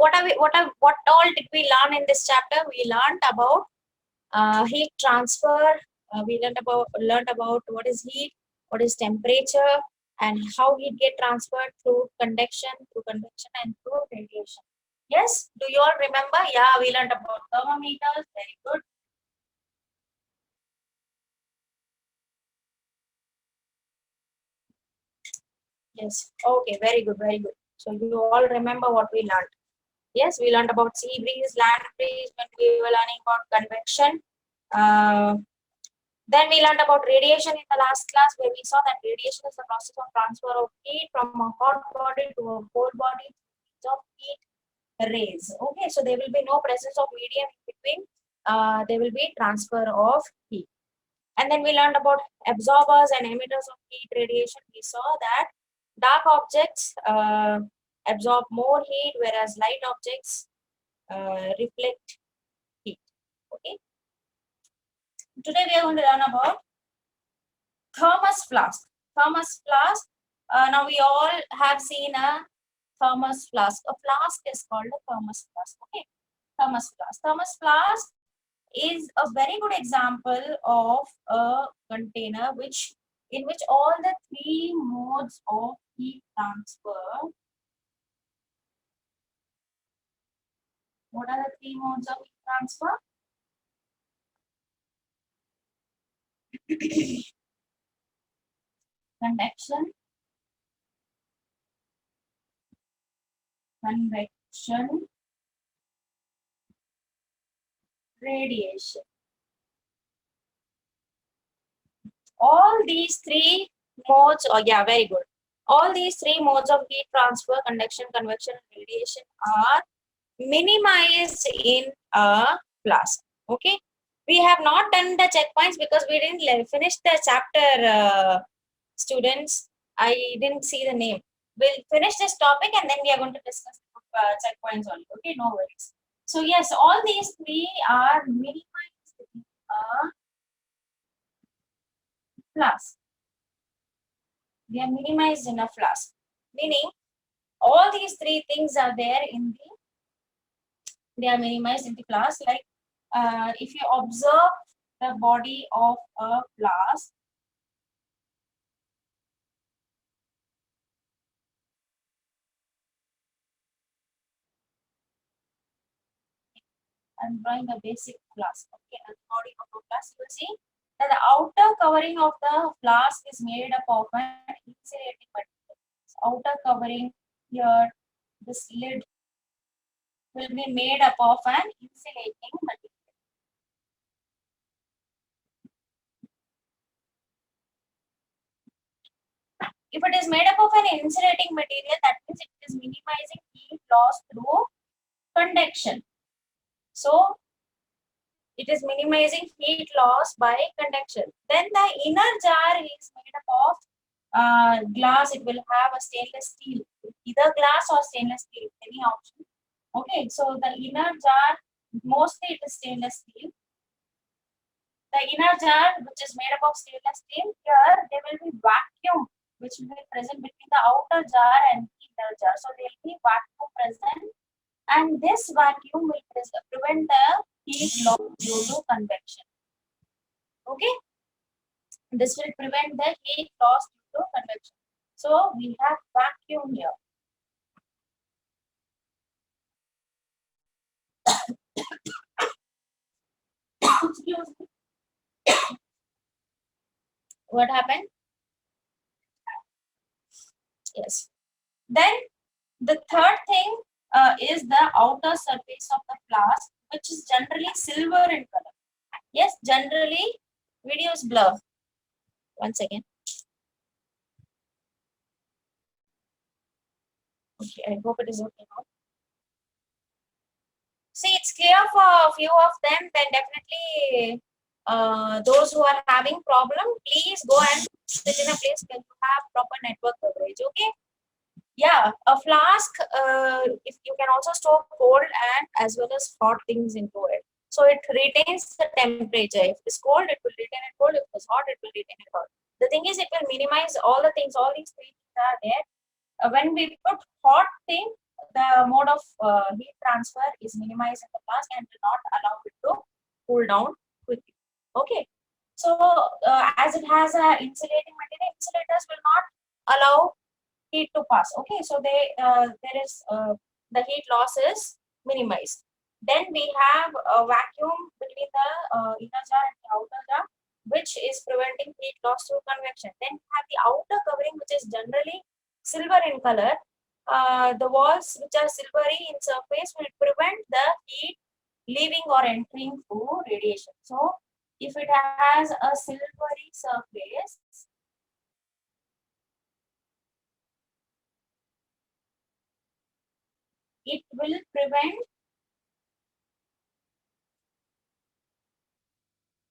what all did we learn in this chapter? We learned about heat transfer. We learned about what is heat, what is temperature, and how heat get transferred through conduction, and through radiation. Yes, do you all remember? Yeah, we learned about thermometers. Very good. Yes. Okay. Very good. Very good. So you all remember what we learned. Yes, we learned about sea breeze, land breeze when we were learning about convection. Uh, Then we learned about radiation in the last class, where we saw that radiation is the process of transfer of heat from a hot body to a cold body of heat rays. Okay, so there will be no presence of medium in between. There will be transfer of heat. And then we learned about absorbers and emitters of heat radiation. We saw that dark objects absorb more heat, whereas light objects reflect heat. Okay. Today we are going to learn about thermos flask. Thermos flask. Now we all have seen a thermos flask. A flask is called a thermos flask. Okay. Thermos flask. Thermos flask is a very good example of a container in which all the three modes of heat transfer. What are the three modes of heat transfer? Convection, convection, radiation. All these three modes, oh yeah, very good. All these three modes of heat transfer, conduction, convection, and radiation are minimized in a flask. Okay. We have not done the checkpoints because we didn't finish the chapter, students. I didn't see the name. We'll finish this topic and then we are going to discuss checkpoints only. Okay, no worries. So yes, all these three are minimized in a flask. They are minimized in a flask, meaning all these three things are there in the, they are minimized in the flask. Like if you observe the body of a flask, I'm drawing a basic flask. Okay, and the body of a flask, you will see that the outer covering of the flask is made up of an insulating material. So outer covering here, this lid will be made up of an insulating material. If it is made up of an insulating material, that means it is minimizing heat loss through conduction. So it is minimizing heat loss by conduction. Then the inner jar is made up of glass. It will have a stainless steel, either glass or stainless steel, any option. Okay, so the inner jar, mostly it is stainless steel. The inner jar, which is made up of stainless steel, here there will be vacuum which will be present between the outer jar and the inner jar. So there will be vacuum present, and this vacuum will prevent the heat loss due to convection. Okay, this will prevent the heat loss due to convection. So we have vacuum here. Excuse me. What happened? Yes. Then the third thing is the outer surface of the flask, which is generally silver in color. Yes, generally, video is blur. One second. Okay, I hope it is okay now. See, it's clear for a few of them. Then definitely, those who are having problem, please go and sit in a place where you have proper network coverage. Okay. Yeah, a flask, if you can also store cold and as well as hot things into it. So it retains the temperature. If it's cold, it will retain it cold. If it's hot, it will retain it hot. The thing is, it will minimize all the things. All these three things are there. When we put hot thing, the mode of heat transfer is minimized in the flask and will not allow it to cool down quickly. Okay. So as it has a insulating material, insulators will not allow heat to pass. Okay, so there is the heat loss is minimized. Then we have a vacuum between the inner jar and the outer jar, which is preventing heat loss through convection. Then we have the outer covering, which is generally silver in color. The walls, which are silvery in surface, will prevent the heat leaving or entering through radiation. So if it has a silvery surface, it will prevent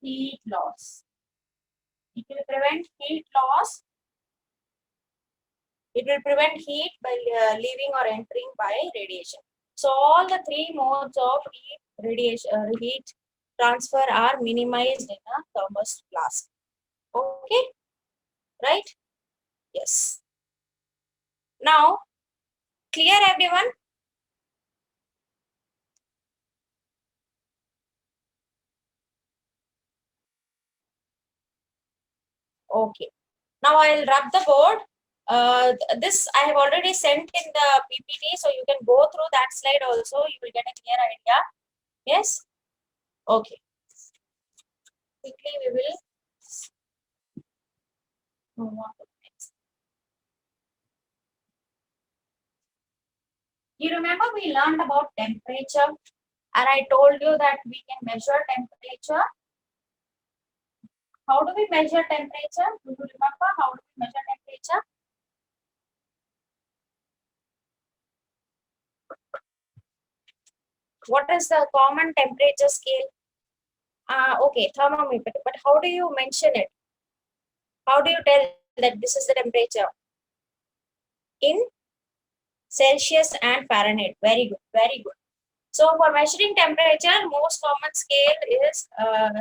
heat loss. It will prevent heat loss. It will prevent heat by leaving or entering by radiation. So all the three modes of heat transfer are minimized in a thermos flask. Okay, right? Yes. Now, clear everyone? Okay. Now I'll rub the board. This I have already sent in the PPT, so you can go through that slide also. You will get a clear idea. Yes. Okay. Quickly we will move on to the next. You remember we learned about temperature, and I told you that we can measure temperature. How do we measure temperature? Do you remember how do we measure temperature? What is the common temperature scale? Okay, thermometer. But how do you mention it? How do you tell that this is the temperature? In Celsius and Fahrenheit. Very good, very good. So for measuring temperature, most common scale is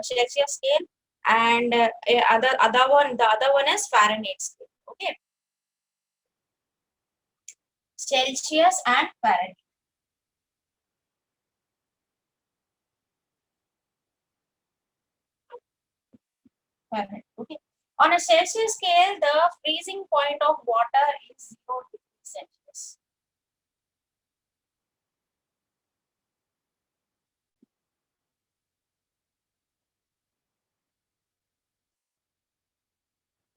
Celsius scale, and the other one is Fahrenheit scale. Okay, Celsius and Fahrenheit. Fahrenheit. Okay. On a Celsius scale, the freezing point of water is 0 degrees Celsius.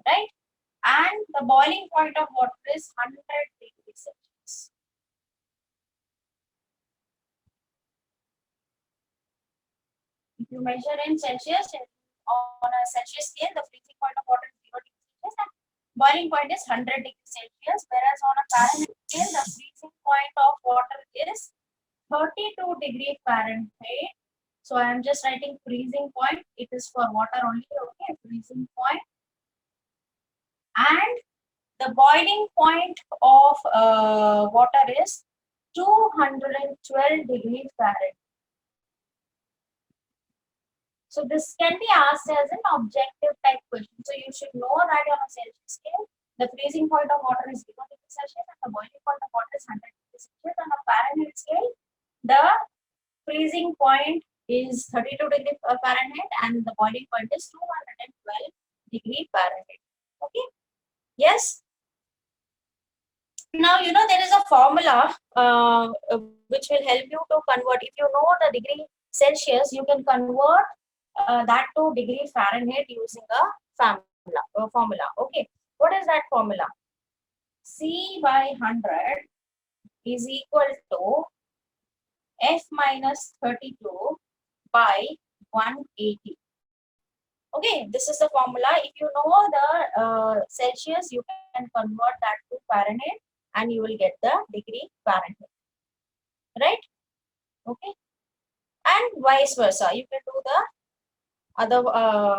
Right? And the boiling point of water is 100 degrees Celsius. If you measure in Celsius, on a Celsius scale, the freezing point of water is 0 degrees Celsius and boiling point is 100 degrees Celsius. Whereas on a Fahrenheit scale, the freezing point of water is 32 degree Fahrenheit. So I am just writing freezing point. It is for water only. Okay, freezing point. And the boiling point of water is 212 degrees Fahrenheit. So this can be asked as an objective type question. So you should know that on a Celsius scale, the freezing point of water is 0 degrees Celsius and the boiling point of water is 100 degrees Celsius. On a Fahrenheit scale, the freezing point is 32 degree Fahrenheit and the boiling point is 212 degree Fahrenheit. Okay. Yes. Now, you know, there is a formula which will help you to convert. If you know the degree Celsius, you can convert that to degree Fahrenheit using a formula. Okay. What is that formula? C by 100 is equal to F minus 32 by 180. Okay, this is the formula. If you know the Celsius, you can convert that to Fahrenheit and you will get the degree Fahrenheit. Right? Okay. And vice versa. You can do the other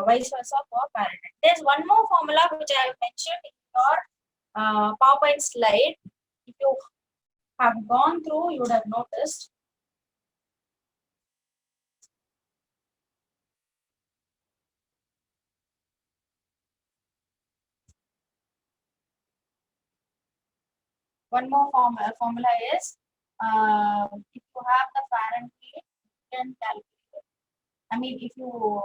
vice versa for Fahrenheit. There's one more formula which I have mentioned in your PowerPoint slide. If you have gone through, you would have noticed. One more formula is if you have the Fahrenheit, you can calculate it. I mean, if you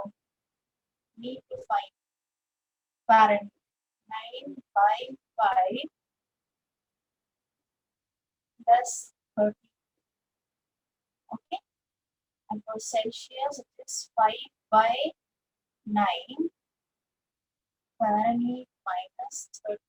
need to find Fahrenheit, 955 plus 30. Okay, and for Celsius, it is 5 by 9 Fahrenheit minus 30.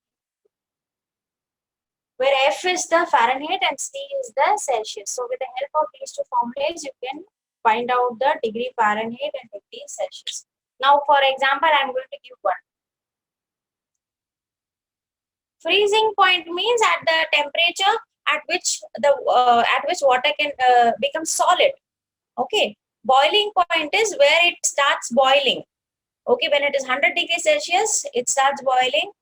Where F is the Fahrenheit and C is the Celsius. So with the help of these two formulas, you can find out the degree Fahrenheit and degree Celsius. Now, for example, I am going to give one. Freezing point means at the temperature at which water can become solid. Okay. Boiling point is where it starts boiling. Okay, when it is 100 degrees Celsius, it starts boiling,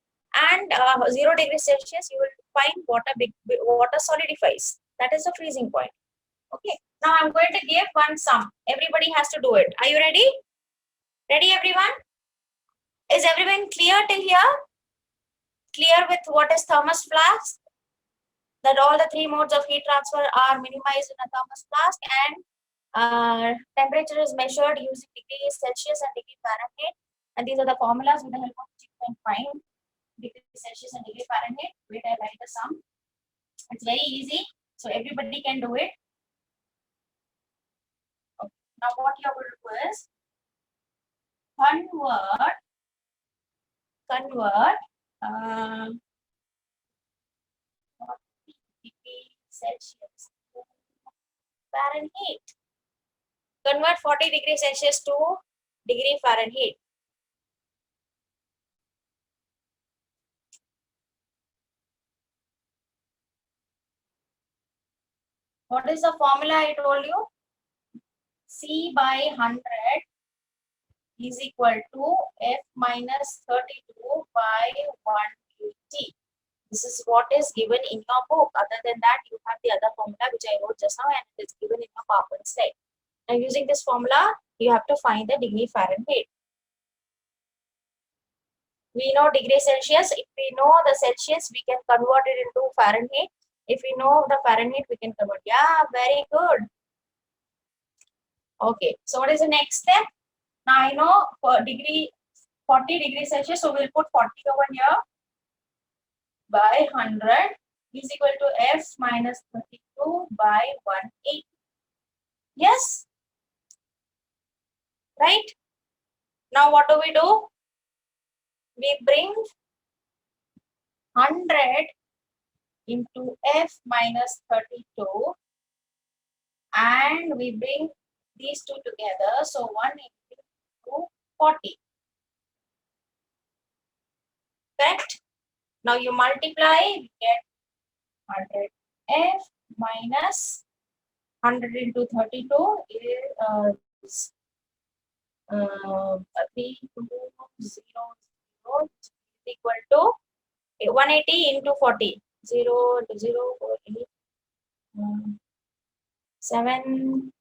and 0 degrees Celsius, you will find water solidifies. That is the freezing point. Okay, now I'm going to give one sum. Everybody has to do it. Are you ready? Ready, everyone? Is everyone clear till here? Clear with what is thermos flask? That all the three modes of heat transfer are minimized in a thermos flask, and temperature is measured using degrees Celsius and degree Fahrenheit. And these are the formulas with the help of which you can find degree Celsius and degree Fahrenheit. Wait, I write the sum. It's very easy, so everybody can do it. Okay. Now what you are going to do is convert degree Celsius to Fahrenheit. Convert 40 degrees Celsius to degree Fahrenheit. What is the formula I told you? C by 100 is equal to F minus 32 by 180. This is what is given in your book. Other than that, you have the other formula which I wrote just now, and it is given in your PowerPoint slide. Now, using this formula, you have to find the degree Fahrenheit. We know degree Celsius. If we know the Celsius, we can convert it into Fahrenheit. If we know the Fahrenheit, we can convert. Yeah, very good. Okay, so what is the next step? Now I know for 40 degrees Celsius, so we'll put 40 over here by 100 is equal to F minus 32 by 180. Yes? Right? Now what do? We bring 100 into F minus 32 and we bring these two together. So 180 to 40. Correct? Now you multiply, you get 100 F minus 100 into 32 is 3200 is equal to 180 into 40. 0 into 0, 4, 8, 7.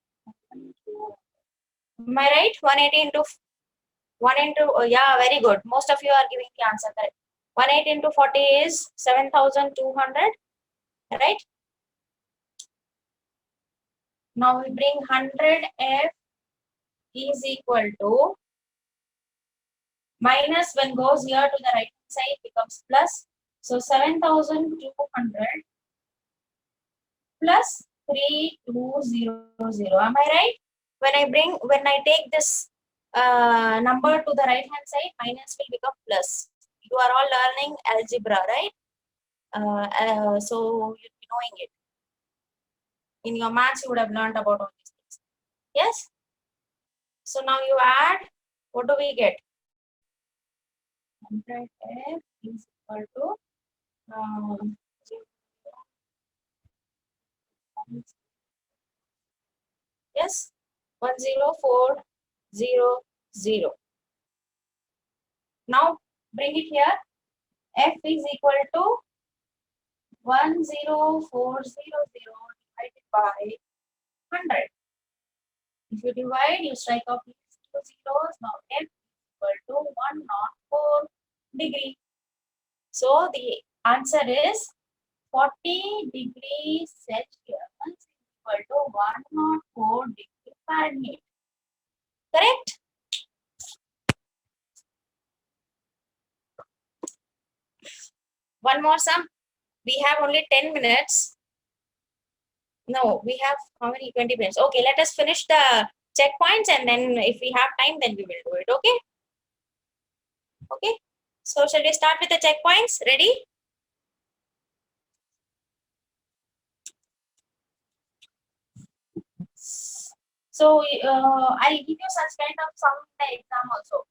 Am I right? 180 into 1 into, yeah, very good. Most of you are giving the answer correct. 180 into 40 is 7200, right? Now we bring 100 F is equal to minus when goes here to the right hand side becomes plus. So 7200 plus 3200. Am I right? When I take this number to the right hand side, minus will become plus. You are all learning algebra, right? So you'll be knowing it. In your maths, you would have learned about all these things. Yes? So now you add, what do we get? 100 F is equal to yes, 10400. Now bring it here. F is equal to 10400 divided by 100. If you divide, you strike off these two zeros. Now F is equal to 104 degree. So the answer is 40 degrees Celsius is equal to 104 degrees Fahrenheit. Correct? One more sum. We have only 10 minutes. No, we have how many? 20 minutes. Okay, let us finish the checkpoints and then if we have time, then we will do it. Okay? Okay. So shall we start with the checkpoints? Ready? So I'll give you such kind of sum in the exam also.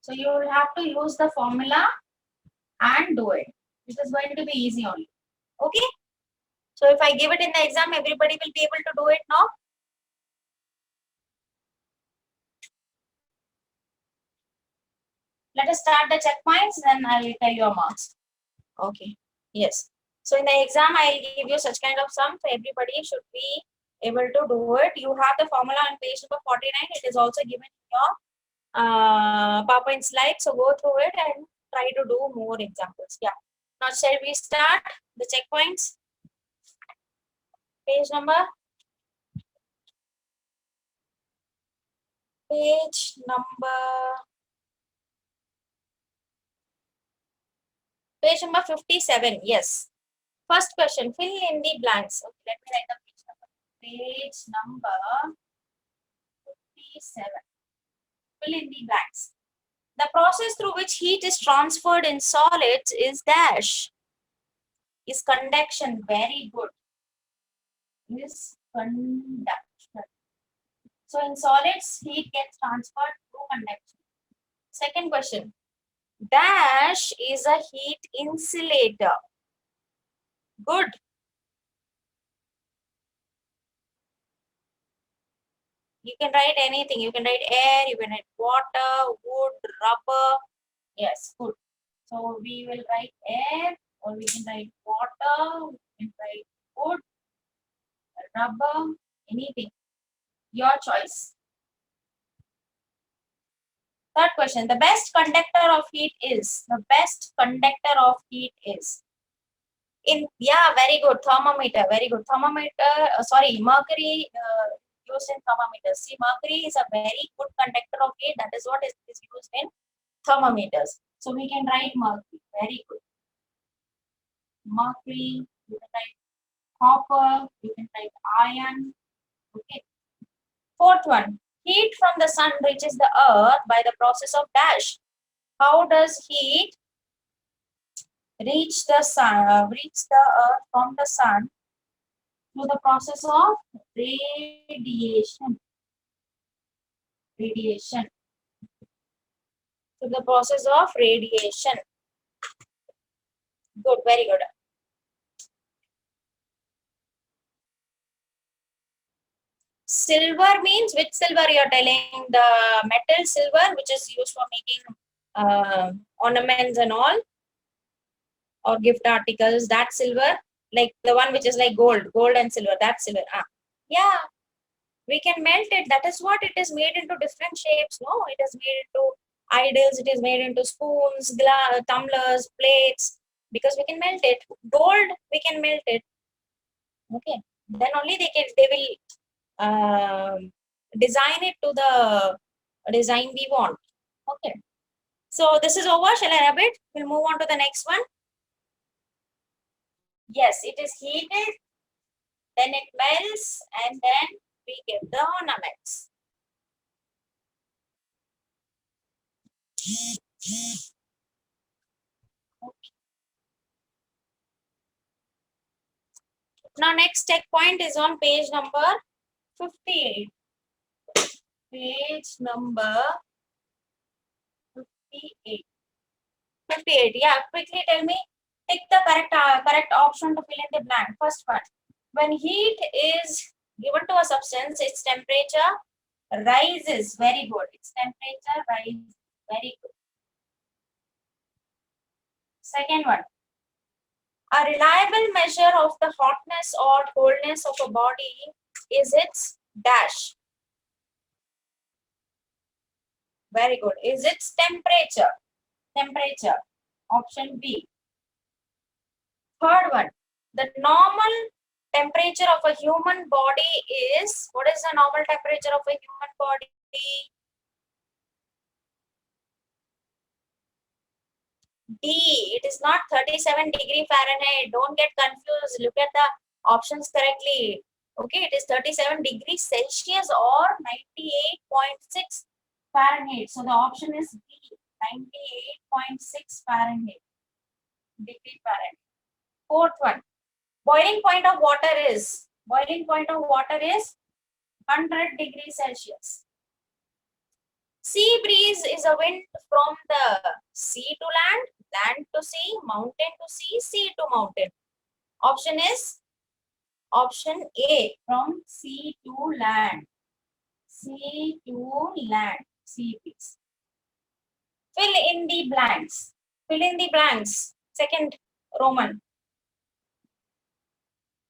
So you will have to use the formula and do it. This is going to be easy only. Okay? So if I give it in the exam, everybody will be able to do it now. Let us start the checkpoints, then I will tell your marks. Okay. Yes. So in the exam, I'll give you such kind of sum. So everybody should be able to do it. You have the formula on page number 49. It is also given in your PowerPoint slide. So go through it and try to do more examples. Yeah. Now shall we start the checkpoints? Page number Page number 57. Yes. First question, fill in the blanks. Okay, let me write the page number. Page number 57. Fill in the blanks. The process through which heat is transferred in solids is dash. Is conduction. Very good. Is conduction. So in solids, heat gets transferred through conduction. Second question. Dash is a heat insulator. Good. You can write anything. You can write air, you can write water, wood, rubber. Yes, good. So we will write air, or we can write water, we can write wood, rubber, anything. Your choice. Third question. The best conductor of heat is. The best conductor of heat is. Yeah, very good. Thermometer, very good. Thermometer, sorry, mercury used in thermometers. See, mercury is a very good conductor of heat. That is what is used in thermometers. So we can write mercury. Very good. Mercury, you can write copper, you can write iron. Okay. Fourth one. Heat from the sun reaches the earth by the process of dash. How does heat reach the sun, reach the earth from the sun through the process of radiation? Radiation. Through the process of radiation. Good, very good. Silver means which silver you are telling? The metal silver, which is used for making ornaments and all, or gift articles. That silver, like the one which is like gold and silver. That silver. Yeah, we can melt it. That is what it is made into different shapes. No, it is made into idols. It is made into spoons, glass, tumblers, plates. Because we can melt it. Gold, we can melt it. Okay, then only they will design it to the design we want. Okay. So this is over. Shall I rub it? We'll move on to the next one. Yes, it is heated, then it melts, and then we get the ornaments. Okay. Now next checkpoint is on page number 58. Page number 58. 58. Yeah, quickly tell me. Pick the correct option to fill in the blank. First one. When heat is given to a substance, its temperature rises. Very good. Its temperature rises. Very good. Second one. A reliable measure of the hotness or coldness of a body is its dash. Very good. Is its temperature. Temperature. Option B. Third one, the normal temperature of a human body is, what is the normal temperature of a human body? D. It is not 37°F. Don't get confused. Look at the options correctly. Okay, it is 37°C or 98.6 Fahrenheit. So the option is D, 98.6 Fahrenheit. Degree Fahrenheit. Fourth one. Boiling point of water is 100°C. Sea breeze is a wind from the sea to land to sea, mountain to sea, sea to mountain. Option is option A, from sea to land. Sea to land, sea breeze. Fill in the blanks. Fill in the blanks. Second Roman.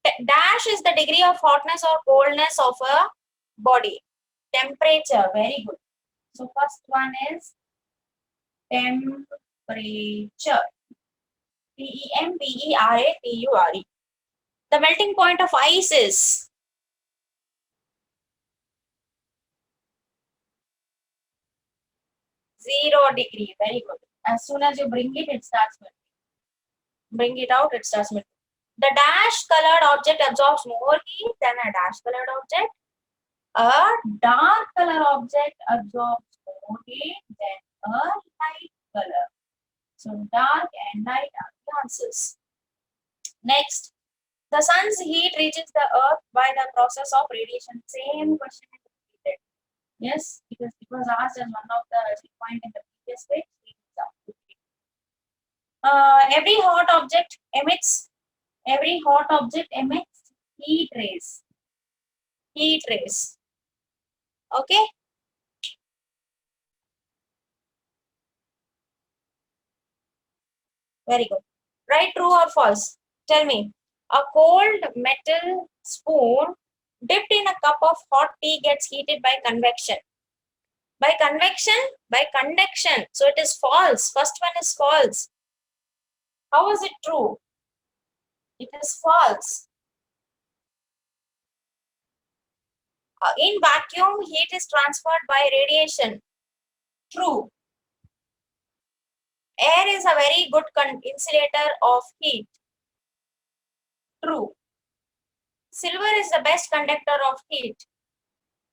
Dash is the degree of hotness or coldness of a body. Temperature, very good. So first one is temperature. Temperature. The melting point of ice is 0°. Very good. As soon as you bring it, it starts melting. Bring it out, it starts melting. The dash colored object absorbs more heat than a dash colored object. A dark color object absorbs more heat than a light color. So dark and light are the answers. Next, the sun's heat reaches the earth by the process of radiation. Same question is repeated. Yes, because it was asked as one of the point in the previous page. Every hot object emits heat rays. Heat rays. Okay. Very good. Right, true or false? Tell me. A cold metal spoon dipped in a cup of hot tea gets heated by convection. By convection? By conduction. So it is false. First one is false. How is it true? It is false. In vacuum, heat is transferred by radiation. True. Air is a very good insulator of heat. True. Silver is the best conductor of heat.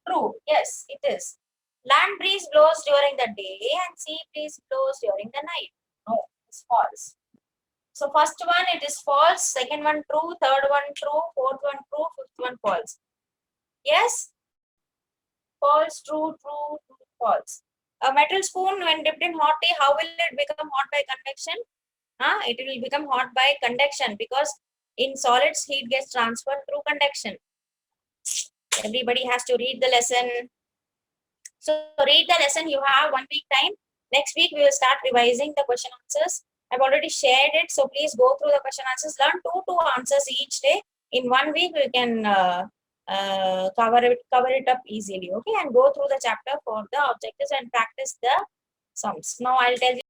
True. Yes, it is. Land breeze blows during the day and sea breeze blows during the night. No, it's false. So first one it is false, second one true, third one true, fourth one true, fifth one false. Yes? False, true, true, true, false. A metal spoon when dipped in hot tea, how will it become hot by convection? It will become hot by conduction because in solids heat gets transferred through conduction. Everybody has to read the lesson. So read the lesson. You have 1 week time. Next week we will start revising the question answers. I've already shared it. So please go through the question answers. Learn two answers each day. In 1 week we can cover it up easily. Okay, and go through the chapter for the objectives and practice the sums. Now I'll tell you